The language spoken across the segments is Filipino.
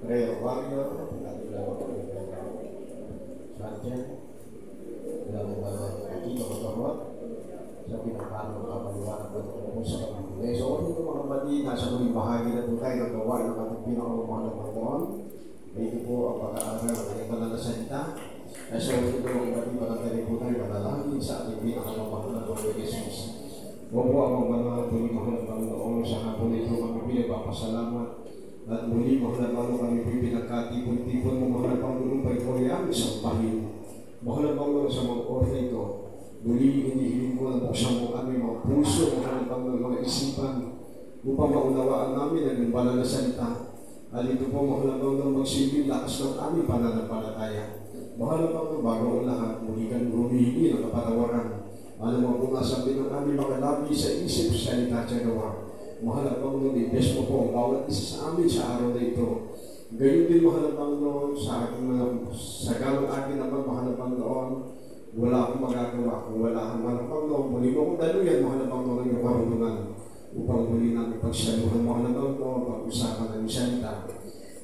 Reo Warrior, Sargent, dalam kita berdoa, sa pinagkano ng kapaliwanag at kung sa kapatid. So, ito mga kapatid, nasa muling bahagi na po tayo ng gawain ng ating pinakamamahal ng Panginoon. Ito po ang pag-aaral ng ating banal na salita. So, ito mga kapatid, manatili po tayo manalangin sa ating pinakamamahal ng Panginoon Jesus. Huwag po ang mga mahal ng Panginoon sa hapon ito kami pinagpapasalamat. At muli, mahal na Panginoon, kami pinagkatipon-tipon mo, mahal na Panginoon, pag-ikoy ang isang bahin. Mahal na Panginoon, sa mga oras na ito, muli, hinihiling mo na buksan mo aming mga puso, mahal na Panginoon, mga isipan, upang maunawaan namin ang iyong banal na salita. At ito po, mahal na Panginoon, magsilbing lakas ng aming pananampalataya. Mahal na Panginoon, bago ang lahat, muli kang humihingi ng kapatawaran. Ano mo kung nasabi ng aming mga labi sa isip, salita, sa gawa. Mahal na Panginoon, i-bless mo po ang bawat isa sa amin sa araw na ito. Gayon din, mahal na Panginoon, sa aking sa galong akin naman, mahal na Panginoon, wala akong magagawa kung wala akong mahal na Panginoon. Muli mo kong daluyan, mahal na Panginoon, ang iyong karunungan upang muli namin pagsaluhan, mahal na Panginoon, pag-usapan ng salita.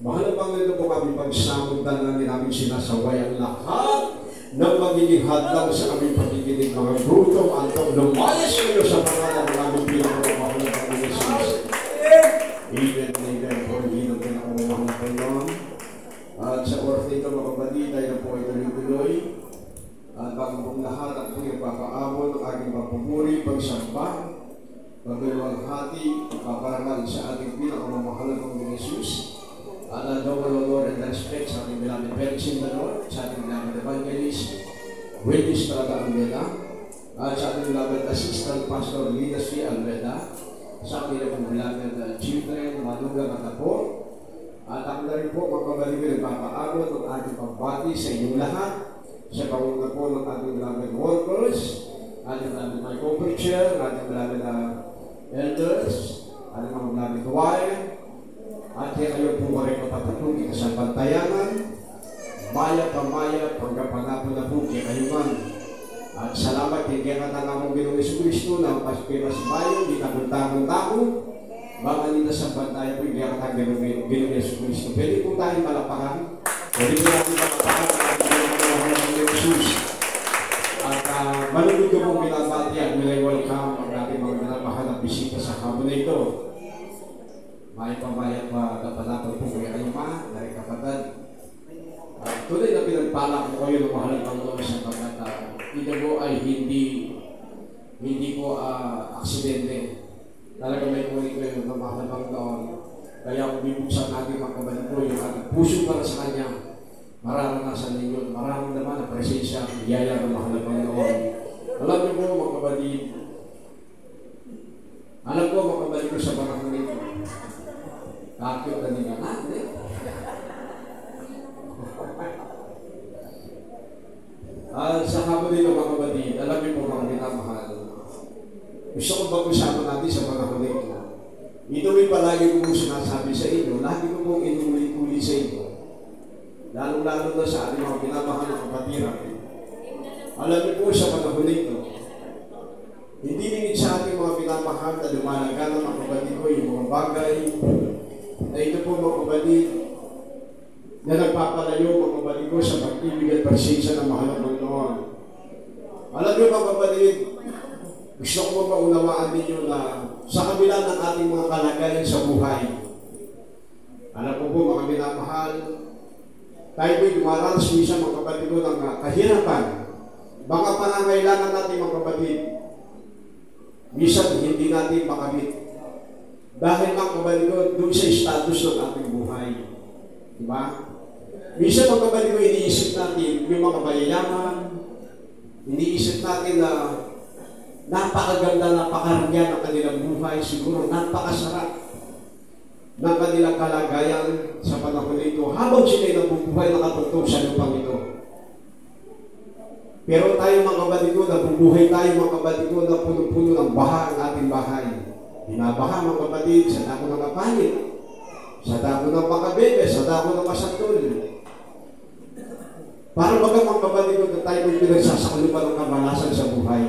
Mahal na Panginoon, ito po kami pagsamundan namin sinasaway ang lahat ng magiging hadlang sa aming pakikinig, mga brutong antong lumayas kayo sa pangalan ng aming pinakamamahal na Panginoon Jesus. Amen, amen. Pagiging din ako ng mga Panginoon. At sa oras nito, mga kapatid, tayo na po ay tuloy-tuloy. At bago pong lahat, ang po yung papaamon ng aking pagpupuri, pagsamba, pagdalawang hati, paparangal sa ating pinakamamahal na Panginoon Jesus. At ang Lord and respect sa ating beloved parents in the Lord, sa ating beloved evangelist, Willis Talaga Almeda, at sa ating beloved assistant pastor, Lidas V. Almeda, sa ating beloved children, manugang at apo, at ako na rin po, mga kabaligay, nagpapaabot ng ating pagbati sa inyong lahat, sa panguna po ng ating beloved workers, ating beloved my co-preacher, ating beloved elders, ating mga beloved choir, at kayo po maring kapatulong sa pantayanan, maya, pagkapanapon na po kayo man. At salamat kay kaya katanga mong Ginoong Jesucristo na ang paspiras bayo, di tapunta-punta ko, mga nila sa pantayan po, kaya katanga Ginoong Jesucristo. Pwede po tayo malapakan, pwede po natin malapakan ang Ginoong Jesus. At malulog ko pong pinabati at welcome ang ating mga minamahal na bisita sa hapon na ito. May pambayad pa kapatapag po kayo ma, dari kapatid. Tunay na pinagpala ko kayo ng mahal ng Panginoon sa pagkata. Ito po ay hindi po aksidente. Talaga may muli kayo ng mahal ng Panginoon. Kaya kung bibuksan natin mga kapatid ko, yung ating puso para sa Kanya, mararanasan ninyo, maraming naman ang presensya, biyaya ng mahal ng Panginoon. Alam niyo po mga kapatid, alam ko mga kapatid ko sa panahon nito, kakyo na nila natin. Sa hapon nito mga kapatid, alam niyo po mga minamahal, gusto ko pag-usapan natin sa panahon nito. Ito ay palagi ko pong sinasabi sa inyo, lagi ko pong inulit-ulit sa inyo, lalong-lalo na sa ating mga minamahal na kapatiran. Alam niyo po sa panahon nito, hindi ningit sa ating mga minamahal na lumalaga ng mga kapatid ko yung mga bagay na ito po mga kapatid na nagpapalayo mga kapatid ko sa pag-ibig at pagsensya ng mahal ng Panginoon. Alam niyo mga kapatid, gusto ko maunawaan ninyo na sa kabila ng ating mga kalagayan sa buhay, alam ko po mga minamahal, tayo po'y dumaranas minsan mga kapatid ko ng kahirapan, mga pangangailangan natin mga kapatid, minsan hindi natin makamit. Dahil mga kapatid ko, doon sa status ng ating buhay. Diba? Minsan mga kapatid ko, iniisip natin yung mga mayayaman, iniisip natin na napakaganda, napakarangyan ng kanilang buhay, siguro napakasarap ng kanilang kalagayan sa panahon nito habang sila'y nabubuhay nakatungtong sa lupang ito. Pero tayo mga kapatid ko, nabubuhay tayo mga kapatid ko na puno-puno ng baha ang ating bahay. Binabaha mga kapatid sa dako ng kapalit, sa dako ng makabebe, sa dako ng masatol. Para baga mga kapatid ko na tayo po'y pinagsasakalupan ng kamalasan sa buhay.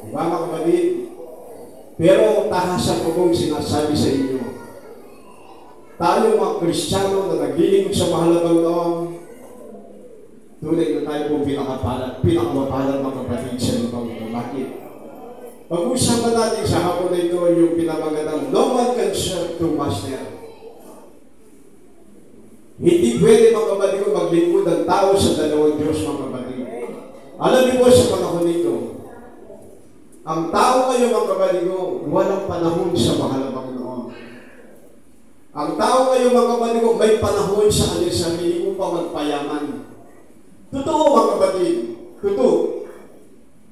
Diba mga kapatid? Pero tahasan ko kong sinasabi sa inyo, tayo mga Kristiyano na naglilingkod sa mahalagang noon, tunay na tayo pong pinakamapalad mga kapatid sa lupang ito. Bakit? Pag-usapan natin sa hapon na ito yung pinamagatang no one can serve two masters. Hindi pwede mga kapatid ko maglingkod ang tao sa dalawang Diyos mga kapatid. Alam niyo po sa panahon nito, ang tao kayo mga kapatid ko, walang panahon sa mahalagang noon. Ang tao kayo mga kapatid ko, may panahon sa kanyang sarili upang magpayaman. Totoo mga kapatid, totoo.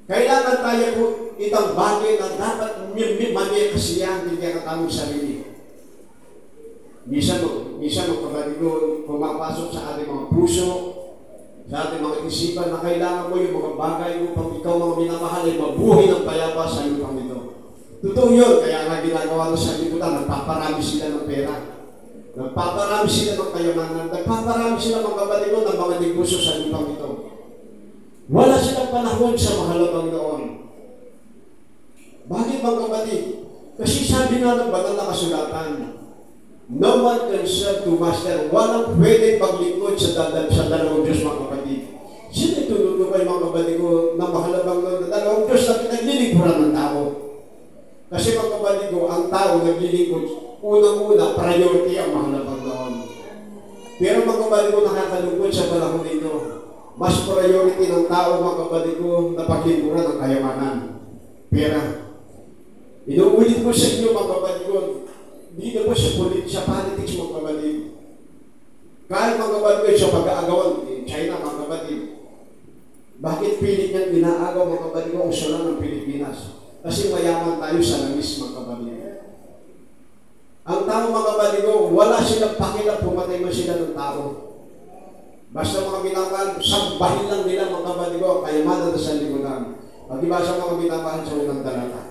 Kailangan tayo po itang bagay na dapat mali kasiyahan hindi ang atamong sarili. Minsan mga kapatid ko, pumapasok sa ating mga puso, sa ating mga isipan na kailangan mo yung mga bagay upang ikaw mga minamahal ay mabuhay ng payapa sa lupang ito. Totoo yun, kaya nga ginagawa ko sa liputan, nagpaparami sila ng pera. Nagpaparami sila ng kayamanan, nagpaparami sila mga kapatid ko ng mga negosyo sa lupang ito. Wala silang panahon sa mahalagang noon. Bakit mga kapatid? Kasi sabi nga ng banal na kasulatan, no one can serve two masters. Walang pwedeng paglingkod sa dalawang Diyos mga kapatid. Sino itulog kayo mga kapatid ko na mahalagang noon na dalawang Diyos na pinaglilingkuran ng tao? Kasi mga kapatid ko, ang tao naglilingkod, unang-una, priority ang mahalagang noon. Pero mga kapatid ko, nakakalungkod sa panahon nito. Mas priority ng tao, mga kapatid ko, na paglingkuran ng kayamanan. Pera. Inuulit ko sa inyo, mga kapatid ko, hindi na po sa politics, mga kapatid. Kahit mga kapatid ko, sa pag-aagawan, China, mga kapatid. Bakit pilit niyan inaagaw, mga kapatid ko, ang sula ng Pilipinas? Kasi mayaman tayo sa langis, mga kapatid. Ang tao, mga kapatid ko, wala silang pakilang pumatay man sila ng tao. Basta mga binamahal, sambahin lang nila mga kapatid ko, kayamanan sa libutan. Pag-ibasa mga binamahal sa unang talata.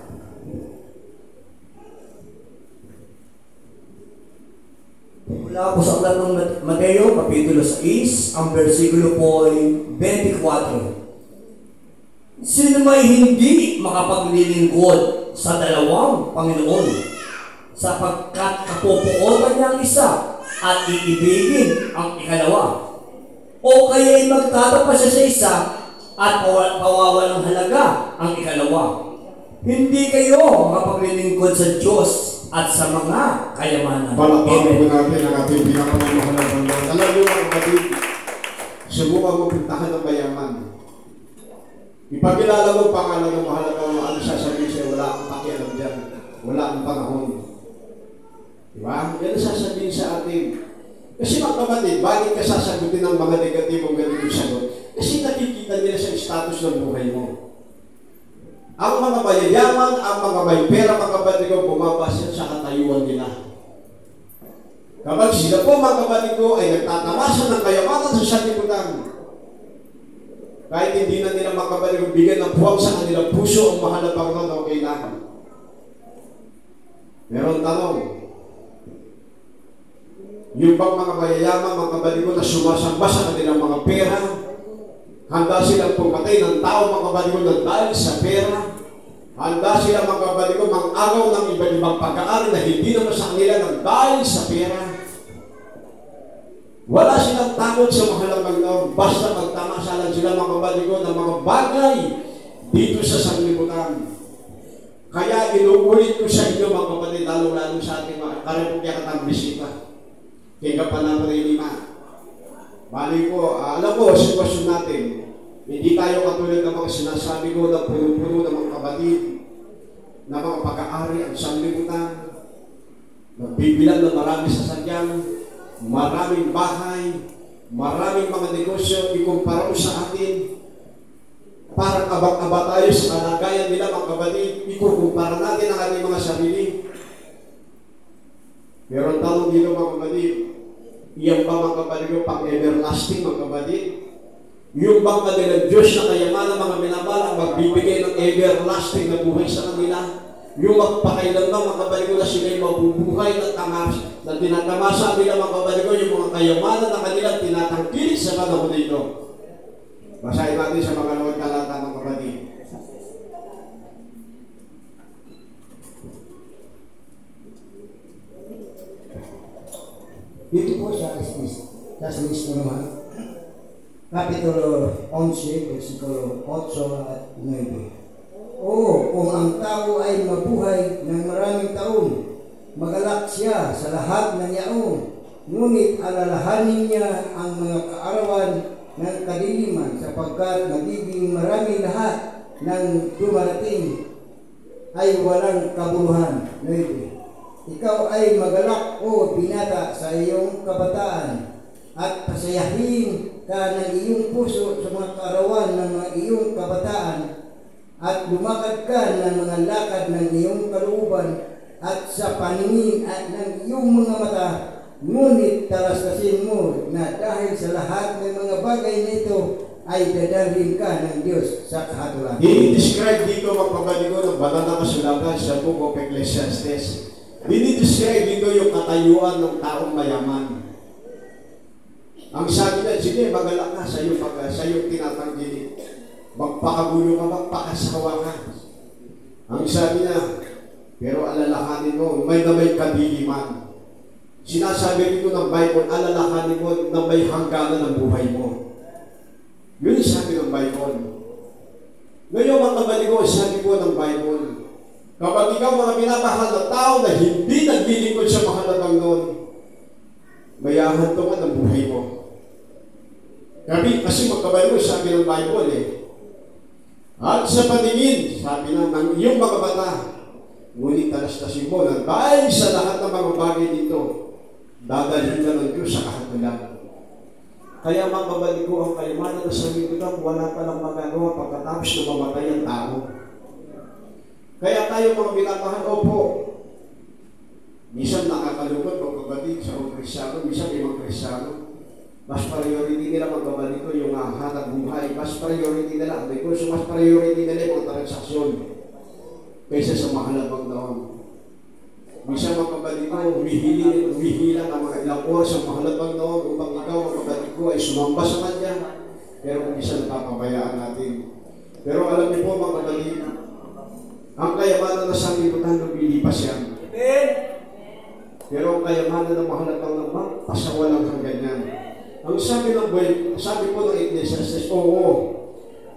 Mula po sa aklat ng Mateo, Kapitulo 6, ang versikulo po ay 24. Sino may hindi makapaglilingkod sa dalawang Panginoon, sapagkat kapupuotan niya ang isa at iibigin ang ikalawa, o kaya'y magtatapas siya sa isa at pawawalang halaga ang ikalawa. Hindi kayo makapaglilingkod sa Diyos at sa mga kayamanan. Palakpakan po natin ang ating pinakamahalagang Lord. Alam niyo mga kapatid, subukan mo puntahan ng mayaman. Ipagkilala mo pangalan ng mahalagang ano sasabihin sa'yo, wala akong pakialam dyan. Wala akong panahon. Diba? Yan ang sasabihin sa atin. Kasi mga kapatid, bakit ka sasagutin ng mga negatibong ganitong sagot? Kasi nakikita nila sa status ng buhay mo. Ang mga mayayaman, ang mga may pera, mga kapatid ko, bumabasa sa katayuan nila. Kapag sila po, mga kapatid ko, ay nagtatamasa ng kayamanan sa sanlibutan, kahit hindi na nila mga kapatid ko bigyan ng puwang sa kanilang puso ang mahalagang Panginoon o kailangan. Meron tanong, yung bang mga mayayaman, mga kapatid ko, na sumasamba sa kanilang mga pera, handa silang pumatay ng tao, mga kapatid ko, na dahil sa pera, handa sila mga kapatid ko, mang-agaw ng iba't ibang pagkaari na hindi naman sa kanila ng dahil sa pera. Wala silang takot sa mahalagang noon, basta magtamasa lang sila mga kapatid ko ng mga bagay dito sa sanlibutan. Kaya inuulit ko sa inyo mga kapatid, lalo-lalo sa ating mga karepubya katang bisita. Kaya kapanahon rin lima. Bali ko, alam ko, sitwasyon natin, hindi tayo katulad ng mga sinasabi ko na puno-puno ng mga kapatid, na mga pag-aari ang sanlibutan, nagbibilang na marami sasakyan, maraming bahay, maraming mga negosyo, ikumpara ko sa atin, parang abang-aba tayo sa kalagayan nila mga kapatid, ikukumpara natin ang ating mga sarili. Pero ang tanong dito mga kapatid, iyan ba mga kapatid ko pang-everlasting mga kapatid? Yung bang kanilang Diyos na kayamanan mga minamahal ang magbibigay ng everlasting na buhay sa kanila? Yung magpakailan na mga kapatid ko na sila'y mabubuhay na tinatamasa nila mga kapatid ko, yung mga kayamanan na kanilang tinatangkilik sa panahon nito. Basahin natin sa mga lawat talata mga kapatid. Dito po sa list mo naman, Kapitulo 11, versikulo 8 at 9. Oo, kung ang tao ay mabuhay ng maraming taon, magalak siya sa lahat ng yaon, ngunit alalahanin niya ang mga kaarawan ng kadiliman sapagkat magiging marami lahat ng dumarating ay walang kabuluhan. 9. Ikaw ay magalak o binata sa iyong kabataan at pasayahin ka ng iyong puso sa mga kaarawan ng mga iyong kabataan at lumakad ka ng mga lakad ng iyong kalooban at sa paningin at ng iyong mga mata, ngunit talastasin mo na dahil sa lahat ng mga bagay na ito ay dadalhin ka ng Diyos sa kahatulan. Dinidescribe dito magpabaligo ng banal na kasulatan sa Book of Ecclesiastes. Dinidescribe dito yung katayuan ng taong mayaman. Ang sabi niya, sige, magalak ka sa iyong tinatanggilik. Magpakagulo ka, magpakasawa ka. Ang sabi niya, pero alalahanin mo, may na may kadiliman. Sinasabi dito ng Bible, alalahanin mo na may hangganan ng buhay mo. Yun yung sabi ng Bible. Ngayon mga kabaligo, sabi po ng Bible, kapag ikaw mga minamahal na tao na hindi naglilingkod sa mahalagang noon, mayahan to ka ng buhay mo. Kasi magkabaligo, sabi ng Bible at sa paningin, sabi ng iyong mga mata, ngunit talastasin mo na dahil sa lahat ng mga bagay dito, dadalhin ka ng Diyos sa kahatulan. Kaya makabalik ko ang kayamanan na sa mundo, wala pa lang magagawa pagkatapos na mamatay ang tao. Kaya tayo mga minamahal, opo, minsan nakakalungkot mga kapatid sa mga Kristyano, minsan ibang Kristyano, mas priority nila magkabalik ko yung hanap buhay, mas priority nila ang negosyo, mas priority nila yung mga transaksyon kaysa sa mahalabang daon. Minsan mga kapatid ko, humihila ng mga ilang oras sa mahalabang daon upang ikaw mga kapatid ko ay sumamba sa kanya, pero minsan napapabayaan natin. Pero alam niyo po mga kapatid, ang kayamanan na sa libutan lumilipas yan. Pero ang kayamanan ng mahalabang ng magpasawalang hanggang yan. Ang sabi ng buhay, sabi po ng Ecclesiastes, oo,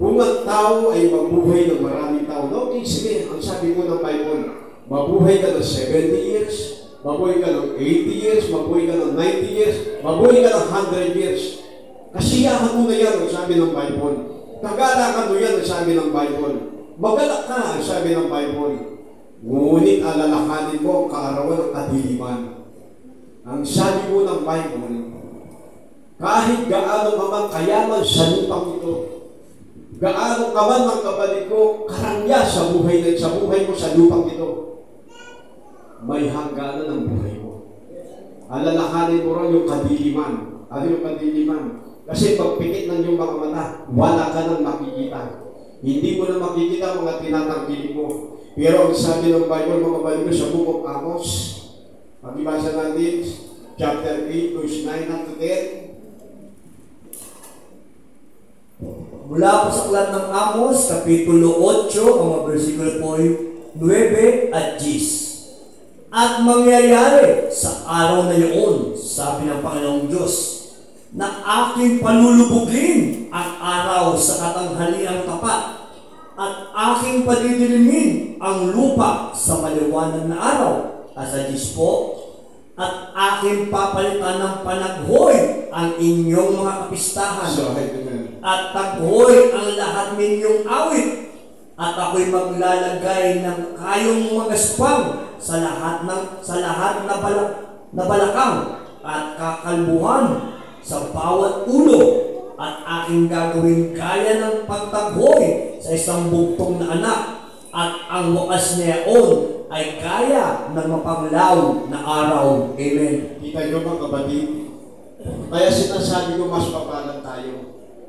kung ang tao ay mabuhay ng maraming taon, okay, sige, ang sabi po ng Bible, mabuhay ka ng 70 years, mabuhay ka ng 80 years, mabuhay ka ng 90 years, mabuhay ka ng 100 years. Kasiyahan mo na yan, ang sabi ng Bible. Kagalakan mo yan, ang sabi ng Bible. Magalak ka, ang sabi ng Bible. Ngunit alalahanin mo ang kaarawan ng kadiliman. Ang sabi po ng Bible, kahit gaano ka man kayaman sa lupang ito, gaano ka man mga kapatid ko, karangya sa buhay mo sa lupang ito, may hangganan ng buhay mo. Alalahanin mo rin yung kadiliman. Ano yung kadiliman? Kasi pagpikit ng iyong mga mata, wala ka nang makikita. Hindi mo na makikita mga tinatangkilik mo. Pero ang sabi ng Bible, mga kapatid ko, sa Book of Amos, pag-ibasa natin, chapter 8, verse 9 to 10, mula po sa aklat ng Amos, Kapitulo 8, ang mga versikulo po 9 at 10. At mangyayari sa araw na iyon, sabi ng Panginoong Diyos, na aking palulubugin ang araw sa katanghaliang tapat, at aking padidilimin ang lupa sa maliwanag na araw. At sa 10 po, at aking papalitan ng panaghoy ang inyong mga kapistahan. At taghoy ang lahat ninyong awit, at ako'y maglalagay ng kayong mga gaspang sa lahat na balakang at kakalbuhan sa bawat ulo, at aking gagawin gaya ng pagtaghoy sa isang bugtong na anak, at ang wakas niyaon ay gaya ng mapanglaw na araw. Amen. Kita nyo mga kapatid, kaya sinasabi ko mas papalan tayo.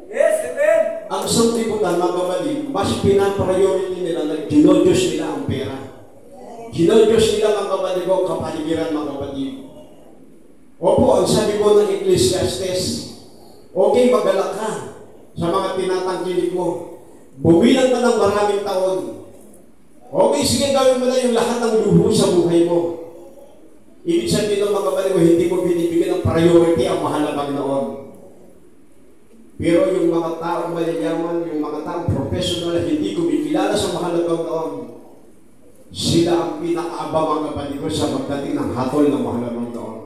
Yes, amen. Ang sanglibutan mga kapatid, mas pinapriority nila na ginodiyos nila ang pera. Ginodiyos nila mga kapatid ko, kapaligiran mga kapatid. Opo, ang sabi ko ng Ecclesiastes, okay, magalak ka sa mga tinatangkilik mo. Bumilang ka ng maraming taon. Okay, sige, gawin mo na yung lahat ng luho sa buhay mo. Ibig sabihin ng mga kapatid ko, hindi mo binibigyan ng priority ang mahalagang noon. Pero yung mga taong mayayaman, yung mga taong professional, hindi kumikilala sa mahalagang noon, sila ang pinakaabang mga kapatid ko sa magdating ng hatol ng mahalagang noon.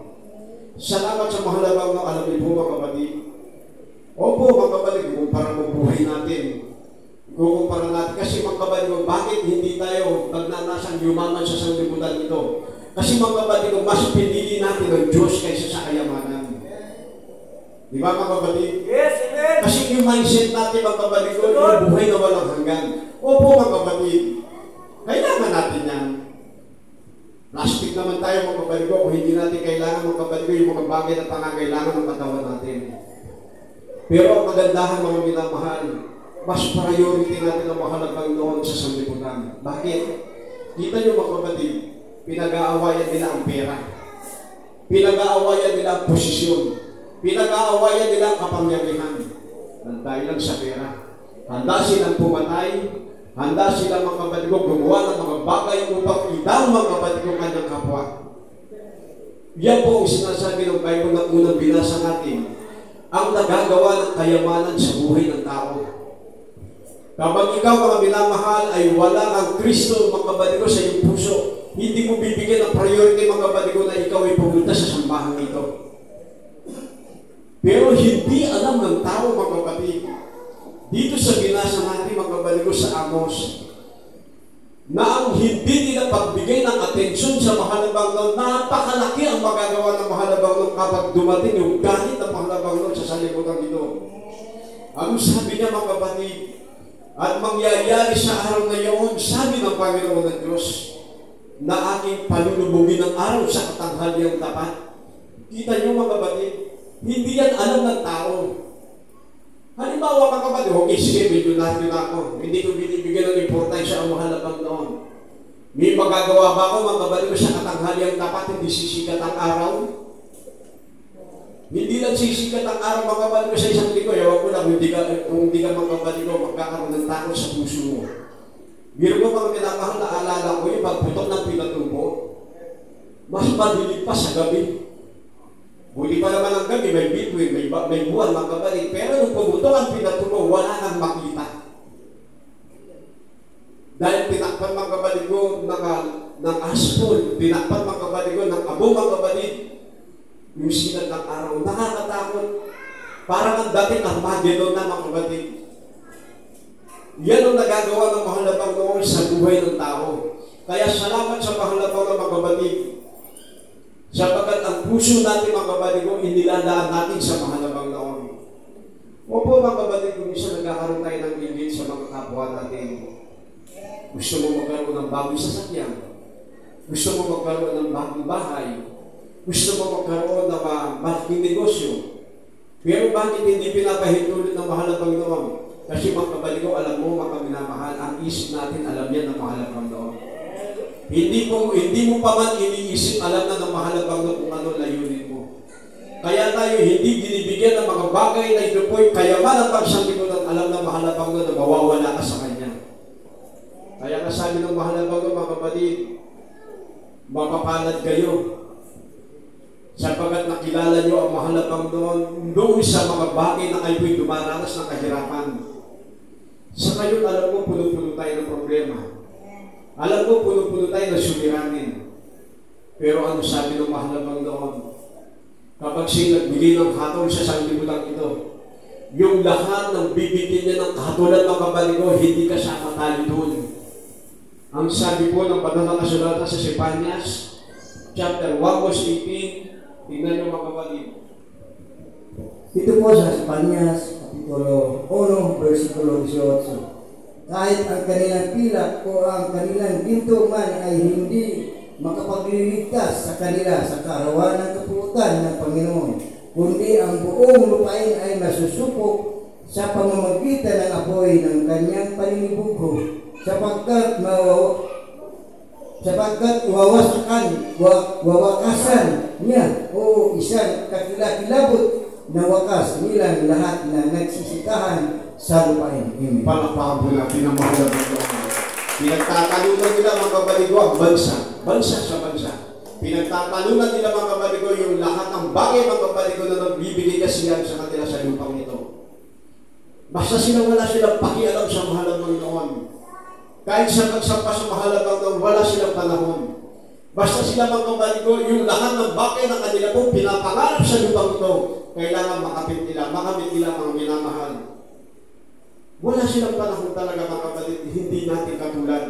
Salamat sa mahalagang noon, alam niyo po mga kapatid. Opo mga kapatid, kumpara mo buhay natin. Kukumpara natin. Kasi mga kapatid ko, bakit hindi tayo nagnanasang yumaman sa sanglibutan ito? Kasi mga kapatid ko, mas pinili natin ang Diyos kaysa sa kayamanan. Di ba mga kapatid? Yes, amen. Kasi yung mindset natin mga kapatid ko, yung buhay na walang hanggan. Opo mga kapatid, kailangan natin yan. Plastic naman tayo mga kapatid ko, kung hindi natin kailangan mga kapatid ko, yung mga bagay na pangangailangan ng katawan natin. Pero ang kagandahan mga minamahal, mas priority natin ang mahalagang noon sa sanlibutan. Bakit? Kita nyo mga kapatid, pinag-aawayan nila ang pera. Pinag-aawayan nila ang posisyon. Pinag-aawayan nila ang kapangyarihan. Dahil lang sa pera. Handa silang pumatay. Handa silang mga kapatid ko gumawa ng mga bagay upang idang mga kapatid ko kanyang kapwa. Yan po ang sinasabi ng Bible na unang binasa natin. Ang nagagawa ng kayamanan sa buhay ng tao. Kapag ikaw mga minamahal ay wala ang Kristo mga kapatid ko sa iyong puso, hindi mo bibigyan ng priority mga kapatid ko na ikaw ay pumunta sa sambahan ito. Pero hindi alam ng tao mga kapatid. Dito sa binasa natin mga kapatid ko sa Amos, na ang hindi nila pagbigay ng atensyon sa mahalagang noon, napakalaki ang magagawa ng mahalagang noon kapag dumating yung galit ng mahalagang noon sa sanlibutan ito. Ang sabi niya mga kapatid, at mangyayari sa araw na iyon, sabi ng Panginoon ng Diyos, na aking palulubugin ng araw sa katanghaliang tapat. Kita niyo mga kapatid, hindi yan alam ng tao. Halimbawa mga kapatid, okay, sige, milyonaryo na ako. Hindi ko binibigyan ng importansya ang mahalagang noon. May magagawa ba ako mga kapatid ko sa katanghaliang tapat, hindi sisikat ang araw? Hindi lang sisikat ang araw mga kapatid ko sa isang linggo. Ewan ko lang, kung hindi ka mga kapatid ko, magkakaroon ng takot sa puso mo. Biro mo mga pinamahal na alala ko yung pagputok ng pinatubo. Mas madilig pa sa gabi. Huli pa naman ang gabi, may bituin, may buwan mga kapatid. Pero nung pumutok ang pinatubo, wala nang makita. Dahil tinakpan mga kapatid ko ng asphalt, tinakpan mga kapatid ko ng abo mga kapatid. Yung sikat ng araw, nakakatakot. Parang ang dating Armageddon na mga kapatid. Yan ang nagagawa ng mahalagang noon sa buhay ng tao. Kaya salamat sa mahalagang ng mga kapatid. Sapagkat ang puso natin mga kapatid ko, iniladaan natin sa mahalagang noon. Opo mga kapatid, kung isa nagkakaroon tayo ng ingit sa mga kapwa natin. Gusto mo magkaroon ng bagong sasakyan. Gusto mo magkaroon ng bagong bahay. Gusto mo magkaroon ng malaking negosyo. Pero bakit hindi pinapahintulot ng mahalagang noon? Kasi mga kapatid ko, alam mo mga minamahal, ang isip natin alam yan ng mahalagang noon. Hindi mo pa man iniisip, alam na ng mahalagang noon kung ano layunin mo. Kaya tayo hindi binibigyan ng mga bagay na ito po'y kayaman at pagsanlibutan, alam na mahalagang noon na mawawala ka sa Kanya. Kaya nasabi ng mahalagang noon mga kapatid, mapapalad kayo. Sapagkat nakilala nyo ang mahalagang noon sa mga bagay na kayo'y dumaranas ng kahirapan. Sa kayo, alam mo, puno-puno tayo ng problema. Alam mo, puno-puno tayo na suliranin. Pero ano sabi ng mahalagang noon? Kapag siya nagbigay ng hatol sa sanglibutan ito, yung lahat ng bibigyan niya ng katulan ng kapatid ko, hindi ka siya matali doon. Ang sabi po ng banal na kasulatan sa Sefanyas, chapter 1, verse 18, tingnan niyo mga kapatid. Ito po sa Espanyas, Kapitulo 1, versikulo 18. Kahit ang kanilang pilak o ang kanilang ginto man ay hindi makapagliligtas sa kanila sa kaarawan ng kapuutan ng Panginoon, kundi ang buong lupain ay masusupok sa pamamagitan ng apoy ng kanyang paninibugho, sapagkat wawakasan niya o isang kakilakilabot na wakas nilang lahat na nagsisikahan sa lupain. Amen. Palakpakan po natin ang mahalagang noon. Pinagtatalunan nila mga kapatid ko ang bansa. Bansa sa bansa. Pinagtatalunan nila mga kapatid ko yung lahat ng bagay mga kapatid ko na nagbibigay kasiyahan sa kanila sa lupang ito. Basta sila wala silang pakialam sa mahal ng Panginoon. Kahit sa pagsampa sa mahal ng Panginoon, wala silang panahon. Basta sila mga kapatid ko, yung lahat ng bagay na kanila po pinapangarap sa lupang ito, kailangan makamit nila mga minamahal. Wala silang panahon talaga mga kapatid, hindi natin katulad.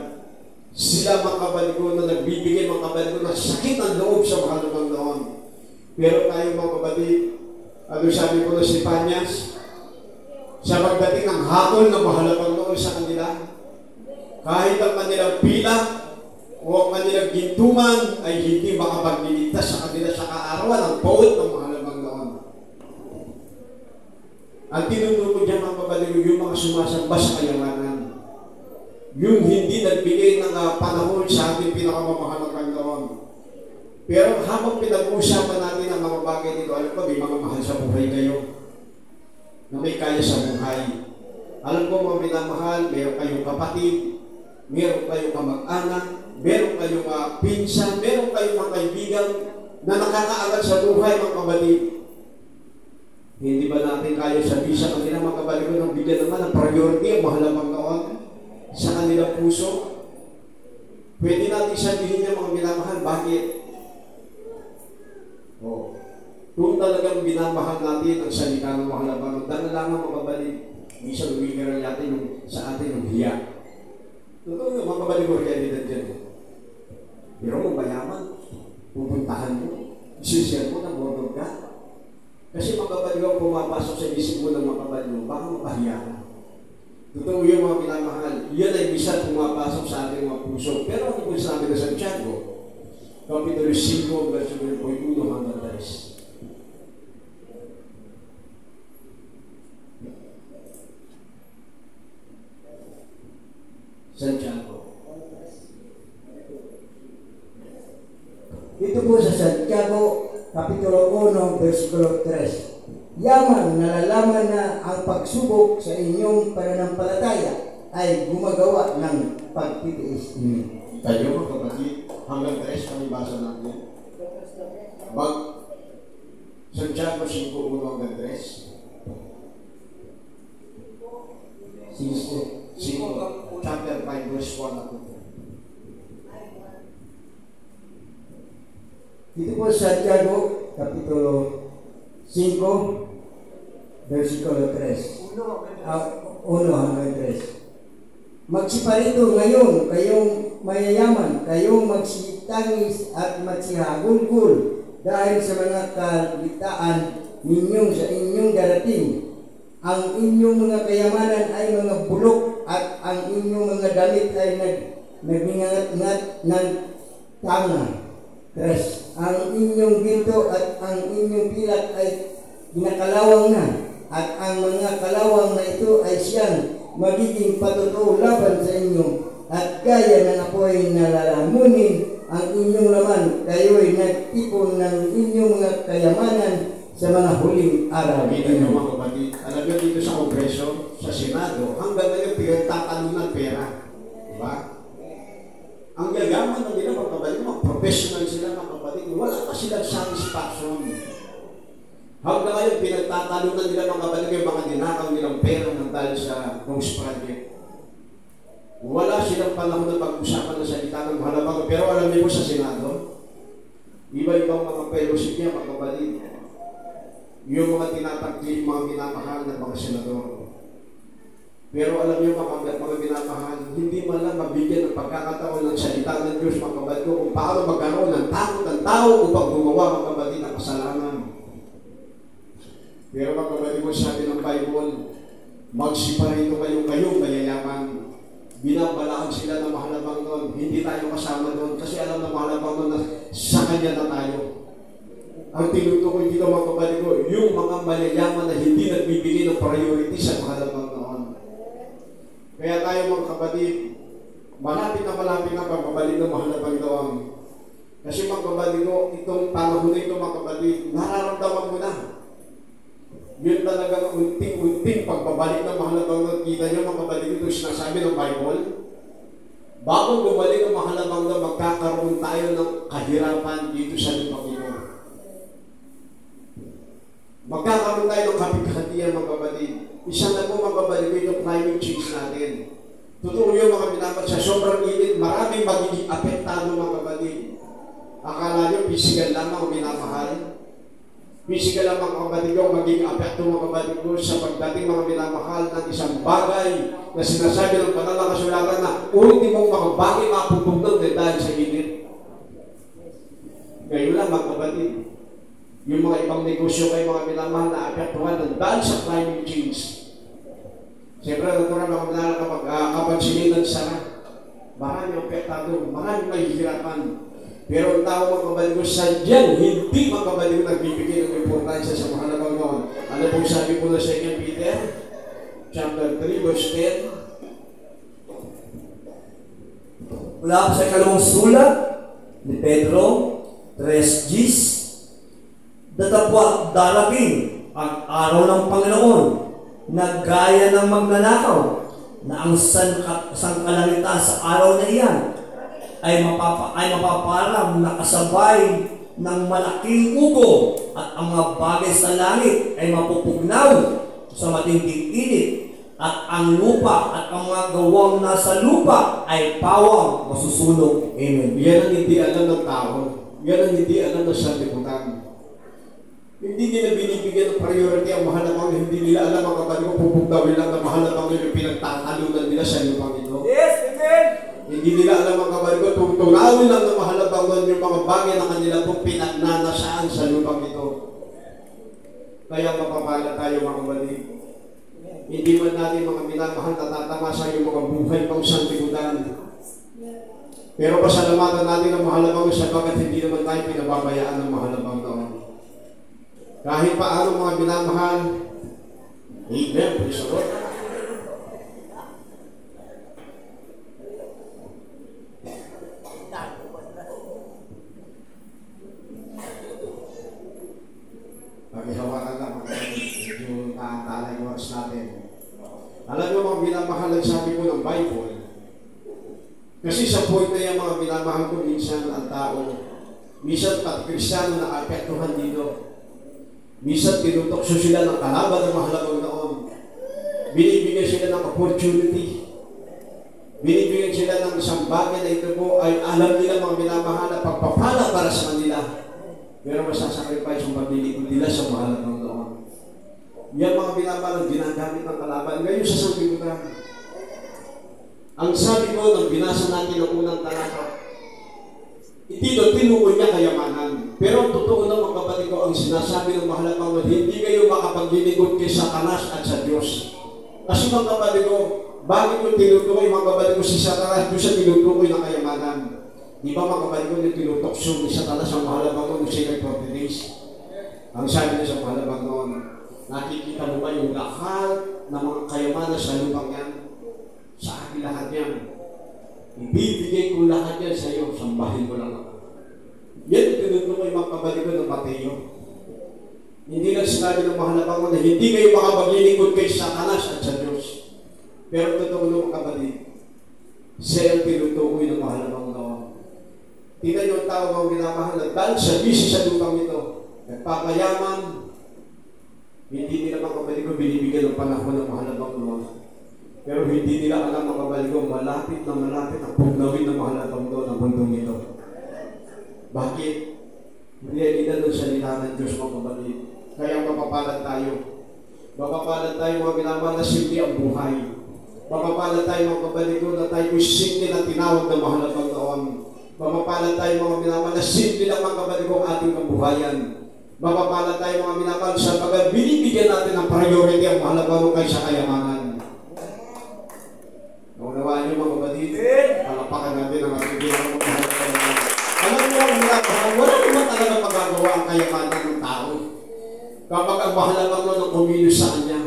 Sila mga kapatid ko na nagbibigay mga kapatid ko na sakit ang loob sa mahal ng Panginoon. Pero tayo mga kapatid, ano sabi ko na si Panyas, sa pagdating ng hatol ng mahal ng Panginoon sa kanila, kahit ang kanilang pila o ang kanilang gintuman ay hindi makapagligtas sa kanila sa kaarawan ng bawat ng mahal ng Panginoon. Ang tinuturo niya mga kapatid, yung mga sumasamba sa kayamanan, yung hindi nagbigay ng panahon sa ating pinakamamahal ng Panginoon. Pero habang pinag-uusapan natin ang mga bagay dito, alam ko, may mga mahal sa buhay kayo na may kaya sa buhay. Alam ko mga minamahal, meron kayong kapatid, meron kayong kamag-anak, meron kayong pinsan, meron kayong mga kaibigan na nakakaagad sa buhay mga kapatid. Hindi ba natin kaya sabihin sa kanila mga kapatid ko ng bigyan naman ng priority ang mahal ng Panginoon sa kanilang puso? Pwede natin sabihin niya mga minamahal, bakit? Kung talagang binamahal natin ang salita ng mahal ng Panginoon, dahil lang mga kapatid, minsan umigiral natin yung, sa atin yung hiya. Totoo yung mga kapatid ko realidad dyan. Pero kung mayaman, pupuntahan mo, isisyan mo na borog ka. Kasi mga kapatid ko, pumapasok sa isip mo ng mga kapatid mo, baka mapahiya ka. Totoo yung mga pinamahal, yan ay bisa pumapasok sa ating mga puso. Pero ang kung sabi na Santiago, Kapitulo 5, versikulo 1 hanggang 3. Santiago. Ito po sa Santiago, Kapitulo 1, versikulo 3. Yaman nalalaman na ang pagsubok sa inyong pananampalataya ay gumagawa ng pagtitiis. Tayo mga kapatid, hanggang 3 kami basa natin. Santiago 5, 1 hanggang 3. 5, chapter 5, verse 1 ako. Dito po sa Santiago, Kapitulo 5, versikulo 3. 1 hanggang 3. Magsiparito ngayon kayong mayayaman, kayong magsitangis at magsihagulgul dahil sa mga kaligtaan ninyong sa inyong darating. Ang inyong mga kayamanan ay mga bulok at ang inyong mga damit ay nagingat-ngat ng tanga. 3. Ang inyong ginto at ang inyong pilat ay ginakalawang na, at ang mga kalawang na ito ay siyang magiging patutuo laban sa inyo, at gaya ng apoy na lalamunin ang inyong laman, kayo'y nagtipon ng inyong mga kayamanan sa mga huling araw. Kita nyo mga kapatid, alam nyo dito sa Kongreso, sa Senado, hanggang ngayon pinagtatalunan pera. Diba? Ang yayaman ng nila mga kapatid, mga professional sila mga kapatid, wala pa silang satisfaction. Hanggang ngayon pinagtatalunan nila mga kapatid yung mga dinakaw nilang pera ng dahil sa Rose Project. Wala silang panahon na pag-usapan ng salita ng mahalagang. Pero alam niyo po sa Senado, iba-ibang mga fellowship niya mga kapatid. Yung mga tinatagli, mga minamahal ng mga senador. Pero alam niyo mga minamahal, hindi man lang mabigyan ng pagkakataon ng salita ng Diyos mga kapatid ko kung paano magkaroon ng takot ng tao upang gumawa mga kapatid ng kasalanan. Pero mga kapatid ko, sabi ng Bible, magsiparito kayong mayayaman. Binabalaan sila ng mahal ng Panginoon. Hindi tayo kasama doon kasi alam ng mahal ng Panginoon na sa Kanya na tayo. Ang tinutukoy dito mga kapatid ko, yung mga mayayaman na hindi nagbibigay ng priority sa mahal ng Panginoon. Kaya tayo mga kapatid, malapit na pagbabalik ng mahal ng Panginoon. Kasi mga kapatid ko, itong panahon na ito mga kapatid, nararamdaman mo na. Yun talaga unting-unting pagbabalik ng mahal ng Panginoon. Kita niyo mga kapatid, ito sinasabi ng Bible. bago bumalik ang mahal na Panginoon, magkakaroon tayo ng kahirapan dito sa lupang ito. Magkakaroon tayo ng kapigatian, mga kapatid. Isa na po, mga kapatid, itong climate change natin. Totoo yung mga binabat sa sobrang init, maraming magiging apektado, mga kapatid. Akala nyo, physical lang ang minamahal. Physical lang, mga kapatid ko, magiging apekto, mga kapatid ko, sa pagdating mga minamahal ng isang bagay na sinasabi ng banal na kasulatan na ultimong mga bagay mapupugnog dahil sa init. Ngayon lang, mga kapatid, yung mga ibang negosyo kayo, mga minamahal na apektuhan dahil sa climate change. Siyempre, natural mga minamahal kapag kapansilinan sana, maraming apektado, maraming mahihirapan. Pero ang tao, mga kapatid ko, sadyang hindi, mga kapatid ko, nagbibigay ng importansya sa mahal na Panginoon. Ano pong sabi po na 2 Peter, chapter 3, verse 10? Mula sa ikalawang sulat ni Pedro, 3:10, datapwa darating ang araw ng Panginoon na gaya ng magnanakaw na ang sangkalangitan sa araw na iyan ay mapaparang nakasabay ng malaking ugo at ang mga bagay sa langit ay mapupugnaw sa matinding init at ang lupa at ang mga gawang nasa lupa ay pawang masusunog. Amen. Yan ang hindi alam ng tao. Yan ang hindi alam ng sanlibutan. Hindi nila binibigyan ng priority ang mahal na Panginoon. Hindi nila alam, mga kapatid ko, pupugnawin lang ng mahal na Panginoon yung pinagtatalunan nila sa lupang ito. Yes, amen! Hindi nila alam, mga kapatid ko, tunawin lang ng mahal na Panginoon yung mga bagay na kanila po pinagnanasaan sa lupang ito. Kaya mapapala tayo, mga kapatid. Hindi man natin mga minamahal natatamasa yung mga buhay pang sanlibutan. Pero pasalamatan natin ang mahal na Panginoon sapagkat hindi naman tayo pinababayaan ng mahal na Panginoon. Kahit paano, mga minamahal, amen, praise the Lord. Pakihawakan lang, mga medyo naantala yung oras natin. Alam nyo, mga minamahal, ang sabi po ng Bible, kasi sa point na yung mga minamahal ko, minsan ang tao, minsan pati Kristiyano na apektuhan dito. Minsan tinutokso sila ng kalaban ng mahalagang noon. Binibigyan sila ng opportunity. Binibigyan sila ng isang bagay na ito po ay alam nila, mga minamahal, na pagpapala para sa kanila. Pero masasacrifice ang paglilikod nila sa mahalagang noon. Yan, mga minamahal, ang ginagamit ng kalaban. Ngayon sa sanlibutan, ang sabi ko nang binasa natin ang unang talata, dito, tinukoy niya kayamanan. Pero ang totoo na, mga kapatid ko, ang sinasabi ng mahal na Panginoon, hindi kayo makapaglilingkod kay Satanas at sa Diyos. Kasi, mga kapatid ko, bakit yung tinutukoy, mga kapatid ko, si Satanas, doon siya tinutukoy ng kayamanan. Di ba, mga kapatid ko, yung tinutokso ni Satanas ang mahal na Panginoon ng secret 40 days? Ang sabi niya sa mahal na Panginoon, nakikita mo ba yung lahat ng mga kayamanan sa lupang yan? Sa akin lahat yan. Ibibigay ko lahat yan sa iyo, sambahin ko lang ako. Yan, tinutukoy mga kapatid ko ng Mateo. Hindi lang sinabi ng mahal na Panginoon na hindi kayo makapaglilingkod kay Satanas at sa Diyos. Pero totoo ng mga kapatid, siya ang tinutukoy ng mahal na Panginoon. Tingnan niyo ang tao mga minamahal na dahil sa busy sa lupang ito, nagpapayaman, hindi nila mga kapatid ko binibigyan ng panahon ng mahal na Panginoon. Pero hindi nila alam, mga kapatid ko, malapit ang pugnawin ng mahal na Panginoon ang mundong ito. Bakit? Realidad ng salita ng Diyos, mga kapatid. Kaya mapapalad tayo. Mapapalad tayo, mga minamahal, na simple ang buhay. Mapapalad tayo, mga kapatid ko, na tayo simple na tinawag ng mahal na Panginoon. Mapapalad tayo, mga minamahal, na simple lang, mga kapatid ko, ating kabuhayan. Mapapalad tayo, mga minamahal, sapagkat binibigyan natin ng priority ang mahal na Panginoon kaysa kayamanan. Naunawaan niyo, mga kapatid, palapakan natin ang ating Diyos ng mahal na Panginoon. Alam niyo, wala naman talaga magagawa ang kayamanan ng tao kapag ang mahal na Panginoon ang kumilos sa Kanya.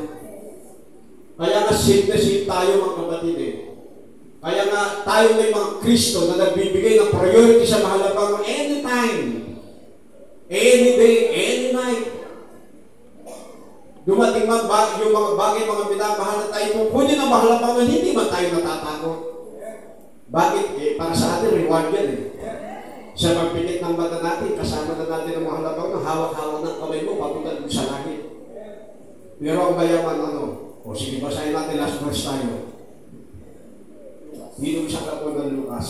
Kaya nga simple tayo, mga kapatid Kaya nga tayo may mga Kristo na nagbibigay ng priority sa mahal na Panginoon anytime, any day, any night. Dumating man yung mga bagay, mga minamahal na tayo kukunin ang mahal na Panginoon, hindi man tayo natatakot. Bakit? Para sa atin, reward yan Sa pagpikit ng mata natin, kasama na natin ang mga halabaw na hawak-hawak ng kamay mo, papunta doon sa langit. Pero ang mayaman, o sige, basahin natin last verse tayo. Dito sa kapon ng Lucas.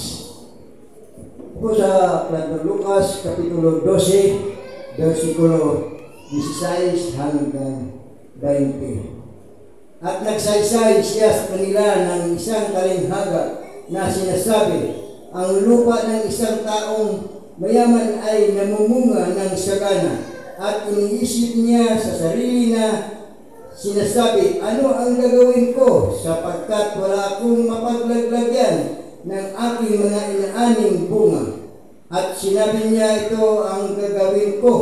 Po sa aklat ng Lucas, Kapitulo 12, versikulo 16 hanggang 20. At nagsaysay siya sa kanila ng isang talinghaga na sinasabi, ang lupa ng isang taong mayaman ay namumunga ng sagana at iniisip niya sa sarili na sinasabi, ano ang gagawin ko sapagkat wala akong mapaglagyan ng aking mga inaaning bunga. At sinabi niya, ito ang gagawin ko,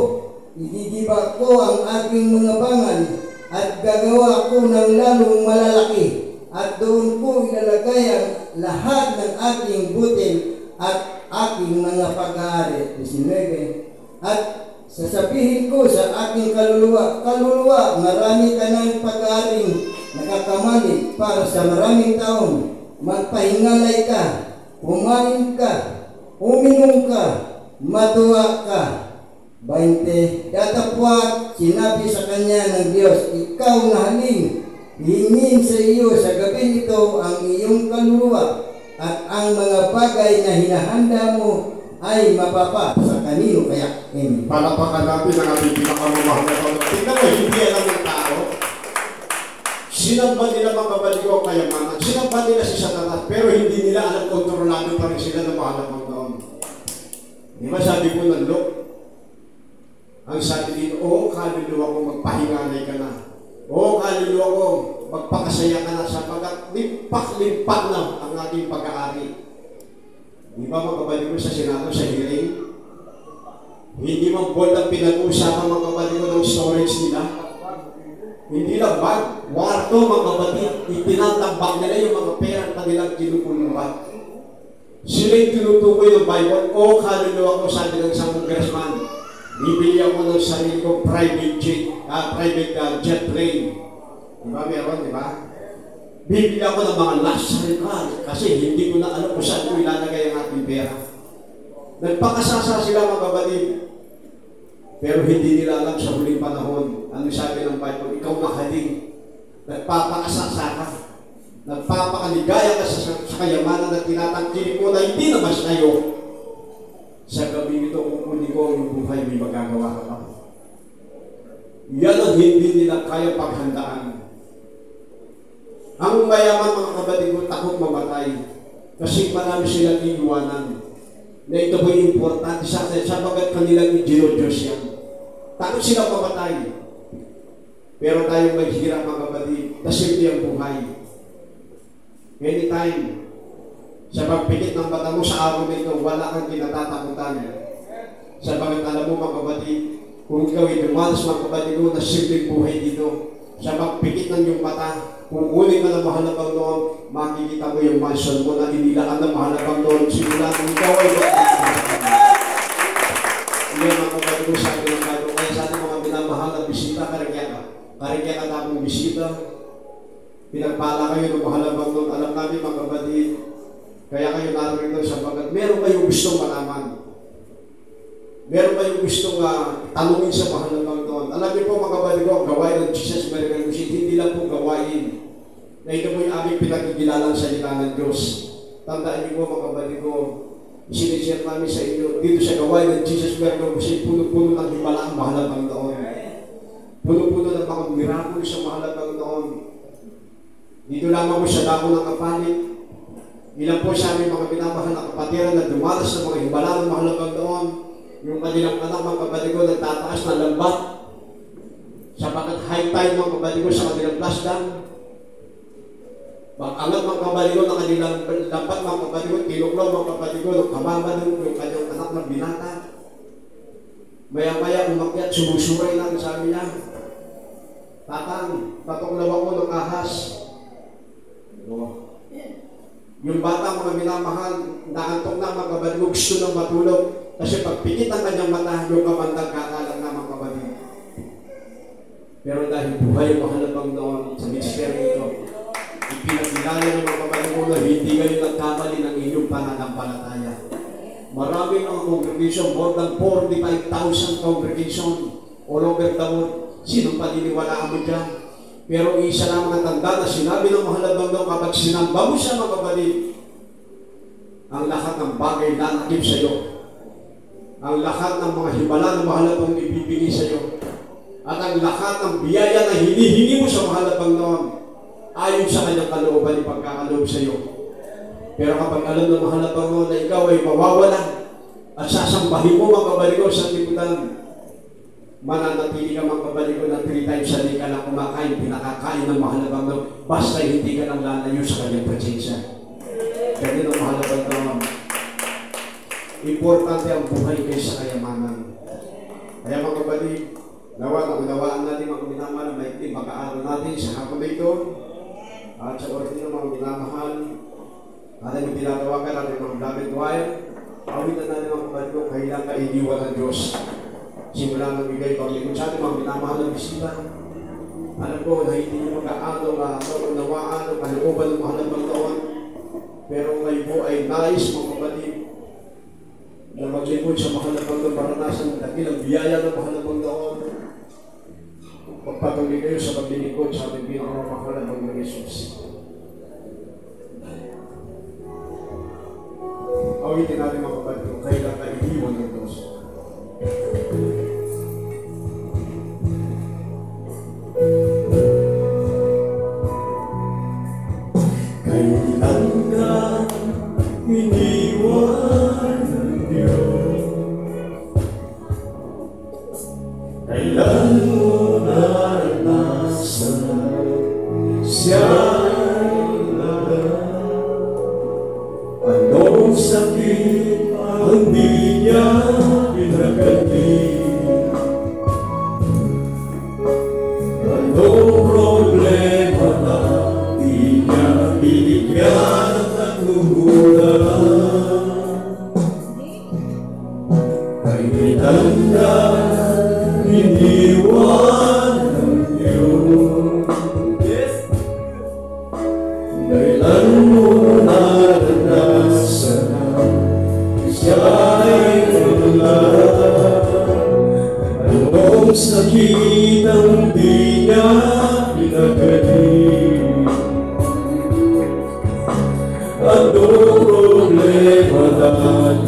ididiba ko ang aking mga bangal at gagawa ko ng lalong malalaki at doon ko ilalagay ang lahat ng aking butil at aking mga pag-aari. 19. At sasabihin ko sa aking kaluluwa, marami ka ng pag-aaring nakakamanig para sa maraming taon. Magpahingalay ka, kumain ka, uminom ka, matuwa ka. 20. Datapwat, sinabi sa kanya ng Diyos, ikaw na haling, hingin sa iyo sa gabi ito ang iyong kaluluwa at ang mga bagay na hinahanda mo ay mapapa sa kanino kaya. Amen. Palapakan natin ang ating pinakamamahal na tao. Tingnan mo, hindi alam ng tao. Sinamba nila mga baligo o kayamanan. Sinamba nila si Satanas, pero hindi nila alam kontrolado pa rin sila na mahal ng Panginoon. Di ba sabi po ng Luke? Ang sabi dito, kaluluwa ko, magpahinganay ka na. Kaluluwa ko, magpakasaya ka na sapagkat limpak-limpak na ang ating pag-aari. Di ba mga kapatid ko sa Senado, sa hearing? Hindi mang bold ang pinag-uusapan mga kapatid ko ng storage nila. Hindi lang bag, warto mga kapatid, itinatambak nila yung mga pera pa nilang kinupuluhan. Sila yung tinutukoy ng Bible, kaluluwa ko, sabi ng isang congressman, bibili ako ng sarili ko private jet plane. Di ba meron, di ba? Bibili ako ng mga luxury car kasi hindi ko na alam kung saan ko ilalagay ang ating pera. Nagpakasasa sila mga kapatid. Pero hindi nila alam sa huling panahon. Ano sabi ng Bible? Ikaw mahaling. Nagpapakasasa ka. Nagpapakaligaya ka sa kayamanan na tinatangkilik mo na hindi naman sa'yo. Sa gabi ito, kukunin ko yung buhay, may magagawa ka pa. Yan ang hindi nila kaya paghandaan. Ang mayaman mga kapatid ko, takot mamatay. Kasi marami silang iiwanan. Na ito po yung importante sa atin, sabagat kanilang i-Diyos yan. Takot silang mamatay. Pero tayo maghirap mga kapatid, nasimple ang buhay. Anytime, sa pagpikit ng mata mo sa araw nito, wala kang kinatatakutan. Sabagat alam mo mga kapatid, kung ikaw ay dumalas mga kapatid mo, nasimple buhay dito. Sa pagpikit ng iyong mata, kung ulit ka ng mahal na Panginoon, makikita mo yung mansion mo na inilaan ng mahal na Panginoon. Simula kung ikaw ay yan mga kapatid mo sabi ng Bible. Kaya sa ating mga minamahal na bisita, karigyan ka tapong bisita. Pinagpala kayo ng mahal na Panginoon. Alam namin mga kapatid, kaya kayo narito sapagkat meron kayong gustong malaman. Meron kayong gustong tanungin sa mahal na Panginoon. Alam niyo po mga kapatid ko, gawain ng Jesus American Mission, hindi lang po gawain na ito po yung aming pinagkikilalang salita ng Diyos. Tandaan niyo po mga kapatid ko, sinishare namin sa inyo dito sa gawain ng Jesus American Mission, puno-puno ng himala ang mahal na Panginoon. Puno-puno ng mga miracle sa mahal na Panginoon. Dito lamang po sa dako ng kapalit. Ilan po sa aming mga pinamahal na kapatiran na dumalas sa mga himala ng mahal na Panginoon. Yung kanilang anak mga kapatid ko nagtataas ng lambat sapagkat high tide mga kapatid ko sa kanilang plasdan. Pag-angat mga kapatid ko ng kanilang lambat mga kapatid ko, tinuklaw mga kapatid ko, kamama yung kanyang anak ng binata. Maya-maya umakyat, sumusuray na sabi niya, Tatang, patuklaw ako ng ahas. Yung bata mga minamahal, naantok na mga kapatid ko, gusto nang matulog. Kasi pagpikit ang kanyang mata, yung kamandang kakalang na mga kapatid. Pero dahil buhay ang mahal ng Panginoon sa misteryo ito, Ipinakilala ng mga kapatid ko na hindi kayo nagkamali ng inyong pananampalataya. Marami ng congregation, more than 45,000 congregation all over the world. Sinong paniniwalaan mo dyan? Pero isa lang ang tanda na sinabi ng mahal na daw kapag sinamba mo siya mga kapatid, ang lahat ng bagay nanakip sa iyo. Ang lahat ng mga himala na mahalabang ibibigay sa iyo. At ang lahat ng biyaya na hinihingi mo sa mahalabang noon, ayon sa kanyang kalooban ni pagkakaloob sa iyo. Pero kapag alam ng mahalabang noon na ikaw ay mawawala at sasambahin mo mga kabaligo sa liputan, mananatili ka mga kabaligo na 3 times a day ka lang kumakain, pinakakain ng mahalabang noon, basta hindi ka nang lalayo sa kanyang presensya. Ganyan ang mahalabang noon. Importante ang buhay kaysa kayamanan. Kaya mga kabaligo, unawaan natin mga minamahal na maigting maka-aral natin sa hapon na ito at sa oras nito mga minamahal natin yung tinatawagan natin mga David Wire. Awitan natin mga kapatid ko, kailan ka iniwan ng Diyos. Simula ng bigay paglikod sa atin mga minamahal na bisita. Alam ko na hindi nyo mag-aano unawaan o kalooban ng mahal ng taon. Pero ngayon po ay nais mga kapatid na maglipod sa mahal ng maranasan ng dakilang biyaya ng mahal ng taon. Pagpatuloy kayo sa paglilingkod sa ating pinakamamahal ng mga Yesus. Awitin natin mga kapatid kung kailan ka iniwan ng Diyos. Kailan ka iniwan ng Diyos? Kailan mo naranasan siya'y lahat? Anong sakit ang di niya pinagkati? Anong problema na di niya binigyan ng katuluran? Kailan ka iniwan ng Diyos? Kailan mo naranasan siya'y lahat? Anong sakit ang di niya pinagkati? Anong problema na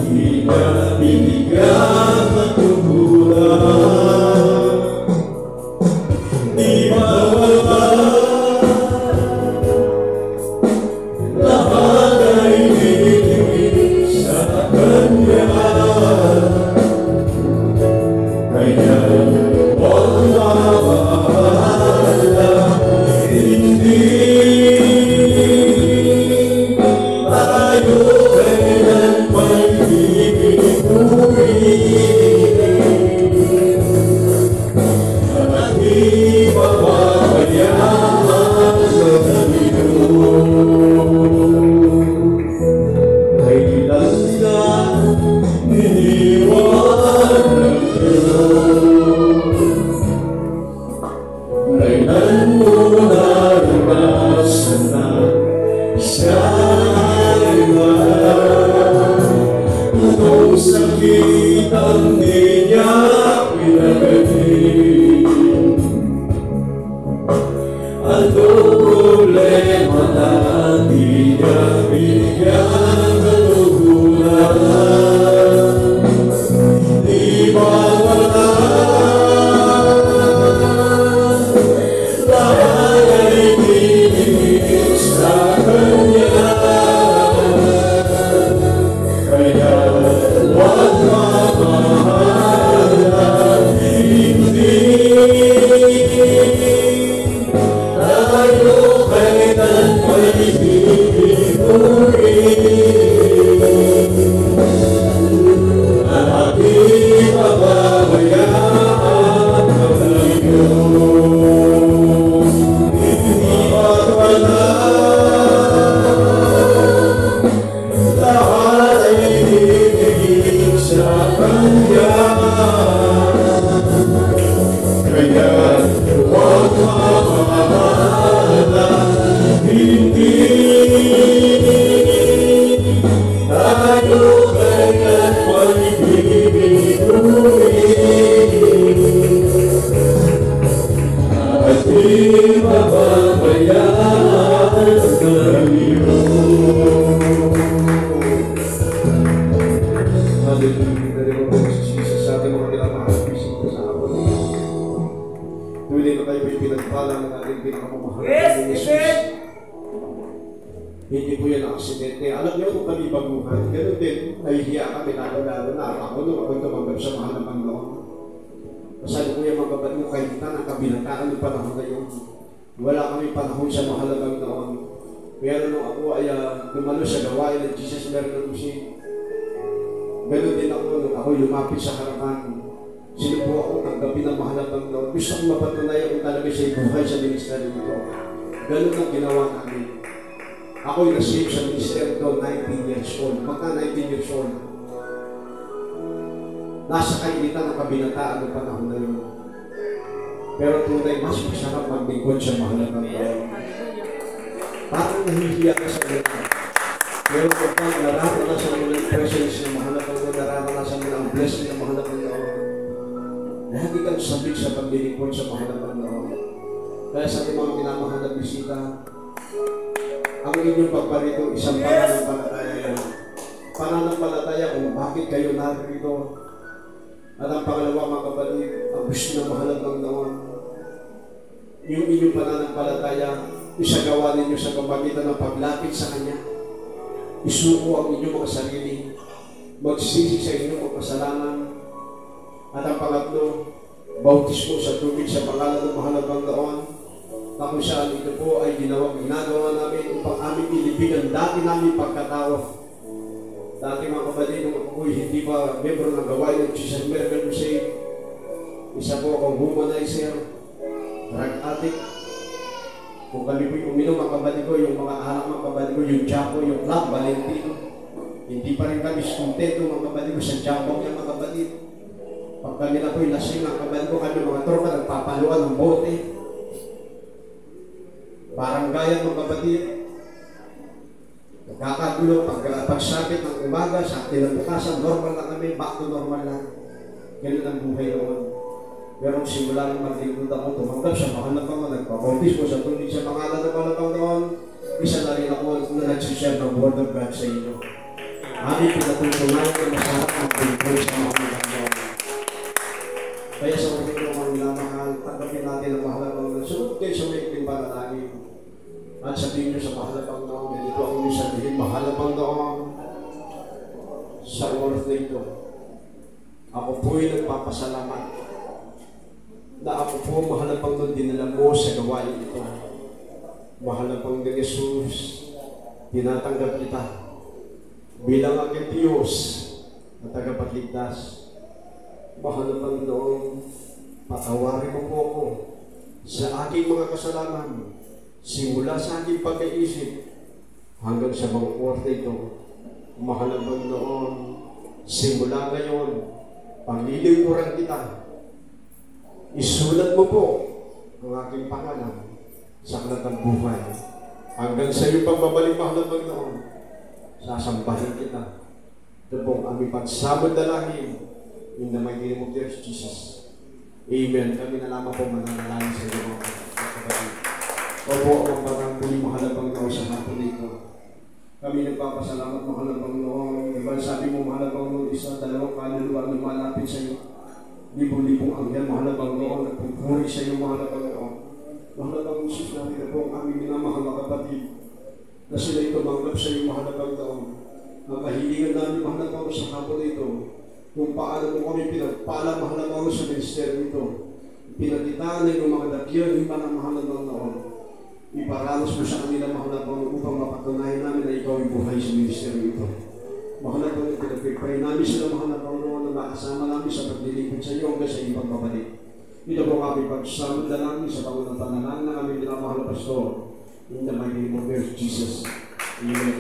di niya binigyan ng katuluran? Di ba wala? Lahat ay binigay sa Kanya. Kaya huwag mabahala, hindi tayo kailan may ibigin. At di mapapayaman sa Panginoon. Kailan ka iniwan ng Diyos? Kailan mo naranasan na siya'y lahat? Anong sakit ang di niya pinagkati? Anong problema na di niya binigyan ng katuluran? Di ba wala? Lahat ay binigay sa Kanya. Kaya huwag mabahala, hindi tayo kailan may ibigin. pababayaan ng iyo. Hallelujah. Jesus, sa ating mga pinamahal bisita sa hapon niyo. Tuloy na kayo pinagpala ng ating pinakamamahal ng Jesus. Hindi po yan ang aksidente. Alam niyo kung kami baguhan, ganoon din, nahihiya kami lalo-lalo na ako nung ako'y tumanggap sa mahal na Panginoon. Sabi ko yung mga kapatid mo kayo kita ng kabilantaan ng panahon na yun. Wala kami panahon sa mahal na Panginoon. Pero nung ako ay dumalo sa gawain ng Jesus Miracle Crusade, ganoon din ako nung ako'y lumapit sa harapan. Sinubukan ako tanggapin ang mahal na Panginoon. Gusto kong mapatunayan kung talaga siya'y buhay sa ministry nito. Ganoon ang ginawa namin. Ako'y nasave sa ministry ko 19 years old. Magka 19 years old. Nasa kainitan ng kabinataan ng panahon na yun. Pero tunay, mas masarap maglingkod sa mahal na Panginoon. Parang nahihiya ka sa ito. Pero kapag nararanasan mo ng presence ng mahal na Panginoon, nararanasan mo ng blessing ng mahal na Panginoon, lagi kang sabik sa paglilingkod sa mahal na Panginoon. Kaya sa ating mga minamahal na bisita, ang inyong pagparito, isang pananampalataya yan. Pananampalataya kung bakit kayo narito. At ang pangalawa, mga kapatid, ang gusto na mahal ng Panginoon. Yung inyong pananampalataya, isagawa ninyo sa pamagitan ng paglapit sa Kanya. Isuko ang inyong mga sarili. Magsisisi sa inyong mga kasalanan. At ang pangatlo, bautismo sa tubig sa pangalan ng mahal ng Panginoon. Na kung saan ito po ay ginagawa namin upang aming ilibig ang dati namin pagkatao. Dati mga kapatid, nung ako'y hindi pa membro ng gawain ng Jesus Miracle Crusade, isa po akong womanizer, drug addict. Kung kami po'y uminom mga kapatid ko, yung mga anak mga kapatid ko, yung Jaco, yung Club Valentino, hindi pa rin kami kontento mga kapatid ko sa Jaco niya mga kapatid. Pag kami na po'y lasing mga kapatid ko, kami mga tropa nagpapaluan ng bote. Parang gaya mga kapatid, nagkakagulo, pagsabit ng umaga, sa kinabukasan, normal na kami, back to normal lang. Ganun ang buhay noon. Pero simula nung maglingkod ako, tumanggap sa mahal na Panginoon, nagpabautismo sa tubig sa pangalan ng mahal na Panginoon, isa na rin ako na nag-share ng Word of God sa inyo. Aming pinatutunan na masarap ang pinagpul sa mahal na Panginoon. Kaya sa mga ito mga minamahal, tanggapin natin ang mahal na Panginoon. Sunod kayo sa may ikling panalangin. At sabihin nyo sa mahal na Panginoon, ganito ang inyong sabihin, mahal na Panginoon, sa oras na ito, ako po'y nagpapasalamat na ako po, mahal na Panginoon, dinala mo sa gawain ito. Mahal na Panginoon Jesus, tinatanggap kita bilang aking Diyos na tagapagligtas. Mahal na Panginoon, patawarin mo po ako sa aking mga kasalanan, simula sa aking pag-iisip hanggang sa mga oras na ito. Mahal na Panginoon, simula ngayon, paglilingkuran kita. Isulat mo po ang aking pangalan sa aklat ng buhay. Hanggang sa iyong pagbabalik, mahal na Panginoon, sasambahin kita. Ito pong aming pagsabot na langin in the mighty name of Jesus. Amen. Kami na lamang po mananalangin sa iyo mga kapatid. Opo, ang parang muli mahal na Panginoon sa hapon dito. Kami nagpapasalamat, mahal na Panginoon. Iba sabi mo, mahal na Panginoon, isa, dalawang kaluluwa na malapit sa iyo. Libong-libong anghel, mahal na Panginoon, nagpupuri sa iyo, mahal na Panginoon. Mahal na Panginoon, Jesus, natin na po ang aming minamahal na kapatid na sila'y tumanggap sa iyo, mahal na Panginoon. Ang kahilingan namin, mahal na Panginoon, sa hapon ito, kung paano mo kami pinagpala, mahal na Panginoon, sa ministeryo ito. Pinatitaan ng mga dakyan, yung panamahal na Panginoon. Iparalos mo sa kanila, mahal na Panginoon, upang mapatunayan namin na ikaw ay buhay sa ministeryo ito. Mahal na Panginoon, pinagpipray namin sila, mahal na Panginoon, na makasama namin sa paglilingkod sa iyo hanggang sa iyong pagbabalik. Ito po kami pagsamad na namin sa pangunang panalangin na kami pinamahal na pastor. In the mighty name of Jesus. Amen.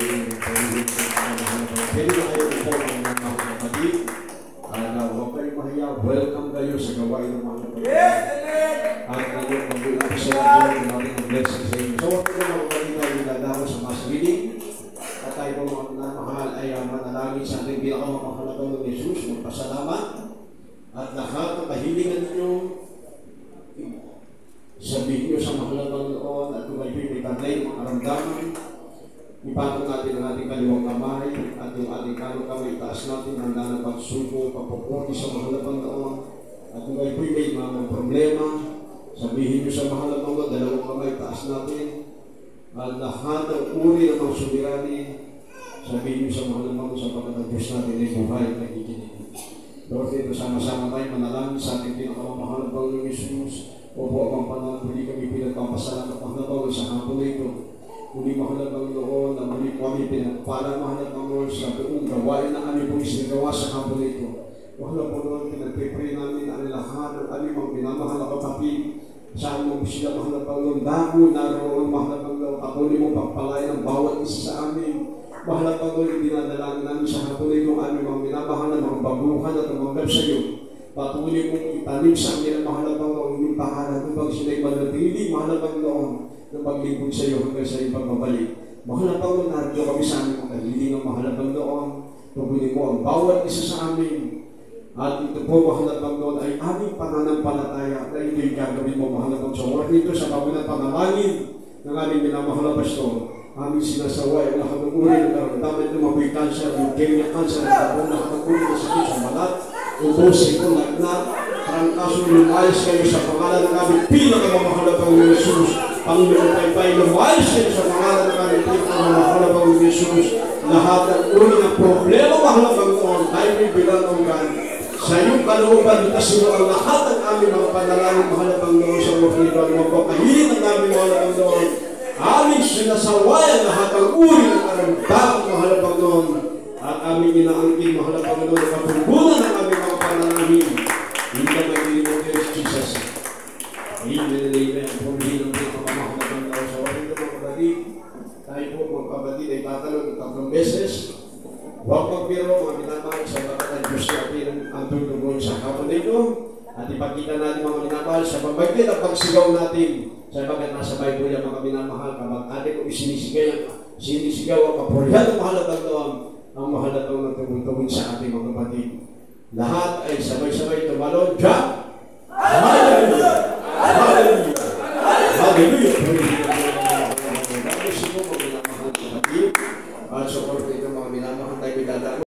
Pwede na kayo ito ang mga kapatid. Huwag kayong mahiya. Welcome kayo sa gawain ng mga kapatid. At kayo mag-uwi sa iyo ng ating blessing sa inyo. So, huwag kayo mga kapatid na iladako sa mas reading. At tayo po mga mahal ay manalangin sa ating pinakamahalagang ng Jesus. Magpasalamat. At lahat ng kahilingan ninyo, Sabihin niyo sa mahal na Panginoon at kung kayo may taglay ng karamdaman, ipatong natin ang ating kaliwang kamay at yung ating kanong kamay, taas natin ang daan ng pagsuko, pagpuputi sa mahal na Panginoon. At kung kayo may mga problema, sabihin niyo sa mahal na Panginoon, dalawang kamay, taas natin. At lahat ng uri ng mga suliranin, sabihin niyo sa mahal na Panginoon, sa pagkatang Diyos natin ay buhay at nakikinig. Lord, ito sama-sama tayo manalangin sa ating pinakamamahal ng Panginoon Jesus. Opo, ang panahon, muli kami pinagpapasalamat mahal na Panginoon sa hapon na ito. Muli mahal na Panginoon, na muli po kami pinagpala mahal na Panginoon sa buong gawain na aming po isinagawa sa hapon na ito. Mahal na Panginoon, pinagpipray namin ang lahat ng aming mga minamahal na kapatid. Saan mo sila mahal na Panginoon, dako naroon mahal na Panginoon, patuloy mo pagpalain ang bawat isa sa amin. Mahal na Panginoon, dinadalangin namin sa hapon na ito ang aming mga minamahal na mga baguhan at tumanggap sa iyo. Patuloy mong itanim sa amin ang mahal na Panginoon, yung pangalan upang sila'y manatili, mahal na Panginoon, na paglingkod sa iyo hanggang sa iyong pagbabalik. Mahal na Panginoon, narito kami sa aming pagkaliling ng mahal na Panginoon. Tugunin mo ang bawat isa sa amin. At ito po, mahal na Panginoon, ay aming pananampalataya na ito'y gagawin mo, mahal na Panginoon. Sa oras nito, sa pamunang panalangin ng aming minamahal na pastor, aming sinasaway ang lahat ng uri ng karamdaman ng mga cancer, leukemia, cancer, lahat ng uri ng sakit sa balat, ubusin ko lagnat, trangkaso, lumayas kayo sa pangalan ng aming pinakamamahal na Panginoon Jesus. Panginoon Paypay, lumayas kayo sa pangalan ng aming pinakamamahal na Panginoon Jesus. Lahat ng uri ng problema, mahal na Panginoon, tayo may binanonggan. Sa iyong kalooban, itasin mo ang lahat ng aming mga panalangin, mahal na Panginoon, sa mga nito, ang mga pagkahilit ng aming mahal na Panginoon. Aming sinasaway ang lahat ng uri ng karamdaman, mahal na Panginoon. At aming inaangkin, mahal na Panginoon, na katumbunan ng aming mga panalangin. In the mighty name of Jesus. Amen and amen. Pumihin ang pagkakamahal na Panginoon sa warin ng mga kapatid. Tayo po mga kapatid ay tatanong ng 3 beses. Huwag magbiro mga minamahal sa pagkatang Diyos natin ang tutulungan sa hapon na ito. At ipakita natin mga minamahal sa pagbagyat at pagsigaw natin. Sa pagkat nasa Bible yan mga minamahal, kapag atin kong sinisigaw ang kapurihan ng mahal na Panginoon, ang mahal na Panginoon tumutulong sa ating mga kapatid. Lahat ay sabay-sabay tumalon. Jump!